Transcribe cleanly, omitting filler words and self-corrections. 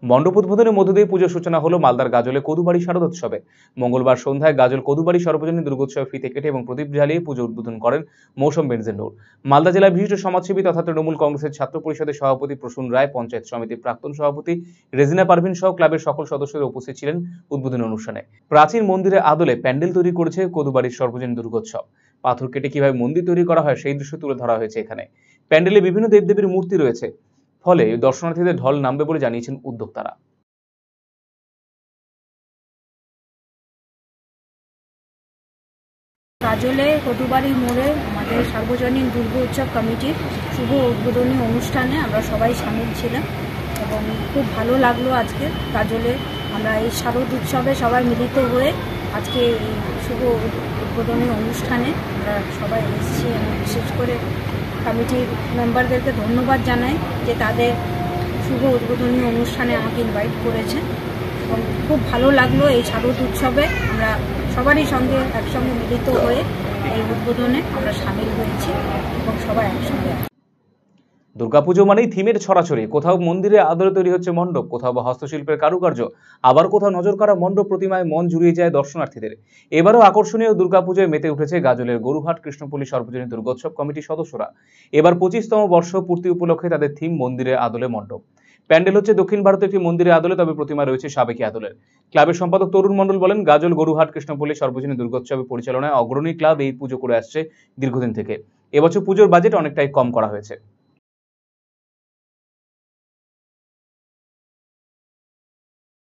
মণ্ডপ উদ্বোধনের মধ্য দিয়ে পুজোর সূচনা হলো মালদার গাজলে কদুবাড়ি শারদোৎসবে। মঙ্গলবার সন্ধ্যায় গাজল কদুবাড়ি সর্বজনীন দুর্গোৎসবে ফিতে কেটে এবং প্রদীপ জ্বালিয়ে পুজো উদ্বোধন করেন মৌসুম বেনজির নূর। মালদা জেলার বিশিষ্ট সমাজসেবী তথা তৃণমূল কংগ্রেসের ছাত্র পরিষদের সভাপতি প্রসূন রায়, পঞ্চায়েত সমিতির প্রাক্তন সভাপতি রেজিনা পারভিন সহ ক্লাবের সকল সদস্যরা উপস্থিত ছিলেন উদ্বোধনী অনুষ্ঠানে। প্রাচীন মন্দিরের আদলে প্যান্ডেল তৈরি করেছে কদুবাড়ির সর্বজনীন দুর্গোৎসব। পাথর কেটে কিভাবে মন্দির তৈরি করা হয় সেই দৃশ্য তুলে ধরা হয়েছে এখানে। প্যান্ডেলে বিভিন্ন দেবদেবীর মূর্তি রয়েছে, ফলে দর্শনার্থীদের ঢল নামবে বলে জানিয়েছেন উদ্যোক্তারা। গাজলে কদুবাড়ি মোড়ে আমাদের সার্বজনীন দুর্গোৎসব কমিটির শুভ উদ্বোধনী অনুষ্ঠানে আমরা সবাই সামিল ছিলাম এবং খুব ভালো লাগলো। আজকে গাজলে আমরা এই শারদ উৎসবে সবাই মিলিত হয়ে আজকে এই শুভ উদ্বোধনী অনুষ্ঠানে আমরা সবাই এসেছি এবং বিশেষ করে কমিটির মেম্বারদেরকে ধন্যবাদ জানাই যে তাদের শুভ উদ্বোধনী অনুষ্ঠানে আমাকে ইনভাইট করেছে এবং খুব ভালো লাগলো। এই শারদ উৎসবে আমরা সবারই সঙ্গে একসঙ্গে মিলিত হয়ে এই উদ্বোধনে আমরা সামিল হয়েছি এবং সবাই একসঙ্গে। দুর্গাপুজো মানেই থিমের ছড়াছড়ি। কোথাও মন্দিরে আদলে তৈরি হচ্ছে মণ্ডপ, কোথাও বা হস্তশিল্পের কারুকার্য, আবার কোথাও নজর কাড়া মণ্ডপ প্রতিমায় মন জুড়িয়ে যায় দর্শনার্থীদের। এবারও আকর্ষণীয় দুর্গাপুজোয় মেতে উঠেছে গাজলের গরুহাট কৃষ্ণপল্লী সর্বজনীন দুর্গোৎসব কমিটির সদস্যরা। এবার 25তম বর্ষ পূর্তি উপলক্ষে তাদের থিম মন্দিরে আদলে মণ্ডপ। প্যান্ডেল হচ্ছে দক্ষিণ ভারতের একটি মন্দিরে আদলে, তবে প্রতিমা রয়েছে সাবেকি আদলের। ক্লাবের সম্পাদক তরুণ মণ্ডল বলেন, গাজল গরুহাট কৃষ্ণপল্লী সর্বজনীন দুর্গোৎসবের পরিচালনায় অগ্রণী ক্লাব এই পুজো করে আসছে দীর্ঘদিন থেকে। এবছর পুজোর বাজেট অনেকটাই কম করা হয়েছে।